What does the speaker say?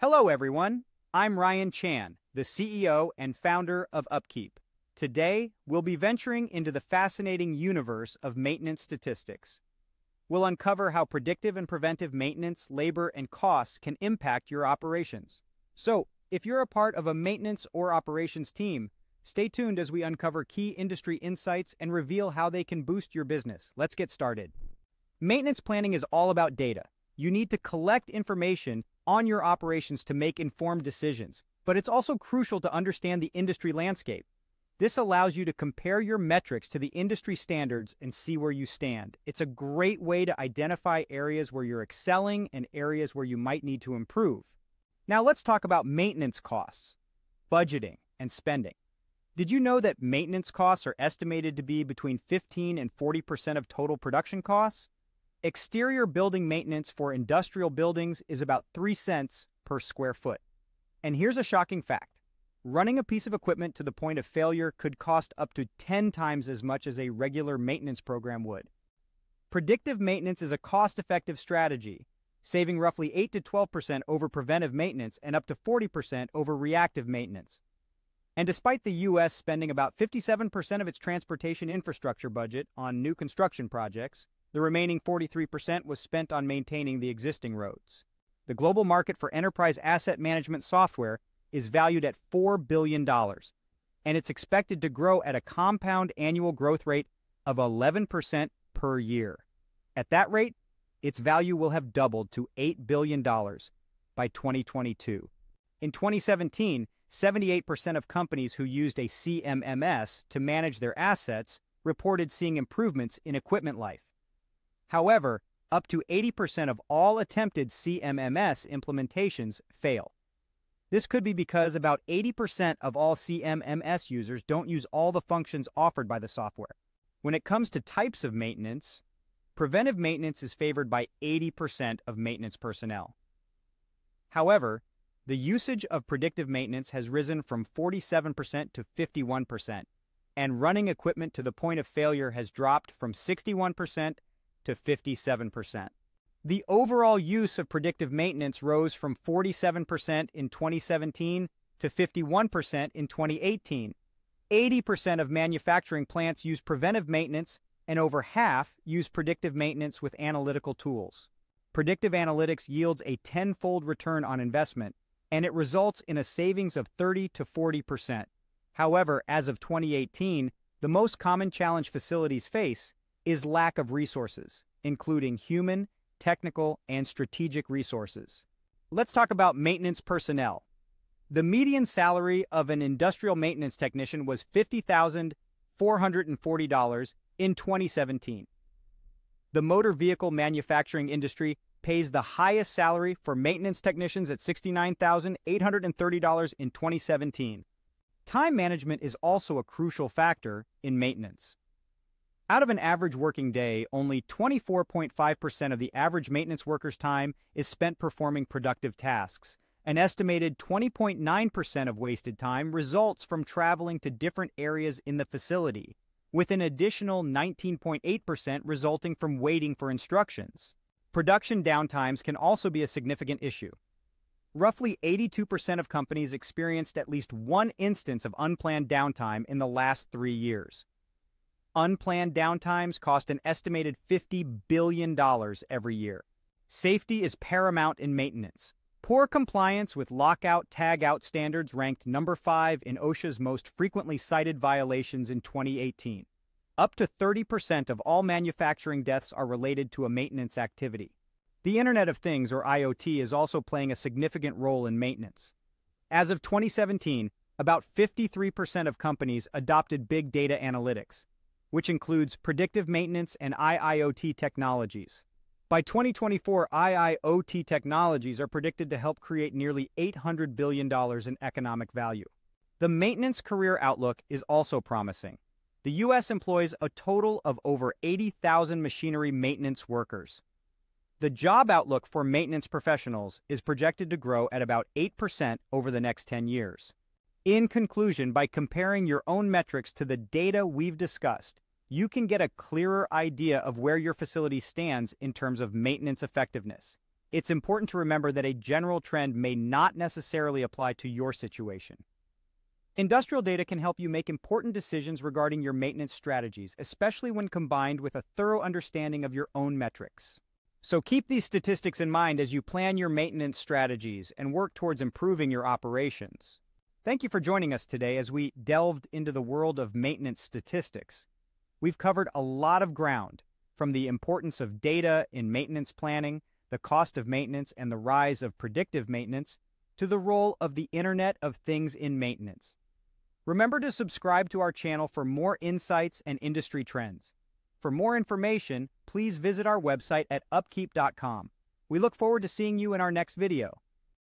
Hello, everyone. I'm Ryan Chan, the CEO and founder of Upkeep. Today, we'll be venturing into the fascinating universe of maintenance statistics. We'll uncover how predictive and preventive maintenance, labor, and costs can impact your operations. So, if you're a part of a maintenance or operations team, stay tuned as we uncover key industry insights and reveal how they can boost your business. Let's get started. Maintenance planning is all about data. You need to collect information on your operations to make informed decisions, but it's also crucial to understand the industry landscape. This allows you to compare your metrics to the industry standards and see where you stand. It's a great way to identify areas where you're excelling and areas where you might need to improve. Now let's talk about maintenance costs, budgeting, and spending. Did you know that maintenance costs are estimated to be between 15 and 40% of total production costs? Exterior building maintenance for industrial buildings is about 3 cents per square foot. And here's a shocking fact. Running a piece of equipment to the point of failure could cost up to 10 times as much as a regular maintenance program would. Predictive maintenance is a cost-effective strategy, saving roughly 8 to 12% over preventive maintenance and up to 40% over reactive maintenance. And despite the U.S. spending about 57% of its transportation infrastructure budget on new construction projects, the remaining 43% was spent on maintaining the existing roads. The global market for enterprise asset management software is valued at $4 billion, and it's expected to grow at a compound annual growth rate of 11% per year. At that rate, its value will have doubled to $8 billion by 2022. In 2017, 78% of companies who used a CMMS to manage their assets reported seeing improvements in equipment life. However, up to 80% of all attempted CMMS implementations fail. This could be because about 80% of all CMMS users don't use all the functions offered by the software. When it comes to types of maintenance, preventive maintenance is favored by 80% of maintenance personnel. However, the usage of predictive maintenance has risen from 47% to 51%, and running equipment to the point of failure has dropped from 61% to 57%. The overall use of predictive maintenance rose from 47% in 2017 to 51% in 2018. 80% of manufacturing plants use preventive maintenance, and over half use predictive maintenance with analytical tools. Predictive analytics yields a 10-fold return on investment, and it results in a savings of 30 to 40%. However, as of 2018, the most common challenge facilities face is lack of resources, including human, technical, and strategic resources. Let's talk about maintenance personnel. The median salary of an industrial maintenance technician was $50,440 in 2017. The motor vehicle manufacturing industry pays the highest salary for maintenance technicians at $69,830 in 2017. Time management is also a crucial factor in maintenance. Out of an average working day, only 24.5% of the average maintenance worker's time is spent performing productive tasks. An estimated 20.9% of wasted time results from traveling to different areas in the facility, with an additional 19.8% resulting from waiting for instructions. Production downtimes can also be a significant issue. Roughly 82% of companies experienced at least one instance of unplanned downtime in the last 3 years. Unplanned downtimes cost an estimated $50 billion every year. Safety is paramount in maintenance. Poor compliance with lockout-tagout standards ranked number 5 in OSHA's most frequently cited violations in 2018. Up to 30% of all manufacturing deaths are related to a maintenance activity. The Internet of Things, or IoT, is also playing a significant role in maintenance. As of 2017, about 53% of companies adopted big data analytics, which includes predictive maintenance and IIoT technologies. By 2024, IIoT technologies are predicted to help create nearly $800 billion in economic value. The maintenance career outlook is also promising. The U.S. employs a total of over 80,000 machinery maintenance workers. The job outlook for maintenance professionals is projected to grow at about 8% over the next 10 years. In conclusion, by comparing your own metrics to the data we've discussed, you can get a clearer idea of where your facility stands in terms of maintenance effectiveness. it's important to remember that a general trend may not necessarily apply to your situation. Industrial data can help you make important decisions regarding your maintenance strategies, especially when combined with a thorough understanding of your own metrics. So keep these statistics in mind as you plan your maintenance strategies and work towards improving your operations. Thank you for joining us today as we delved into the world of maintenance statistics. We've covered a lot of ground, from the importance of data in maintenance planning, the cost of maintenance, and the rise of predictive maintenance, to the role of the Internet of Things in maintenance. Remember to subscribe to our channel for more insights and industry trends. For more information, please visit our website at upkeep.com. We look forward to seeing you in our next video.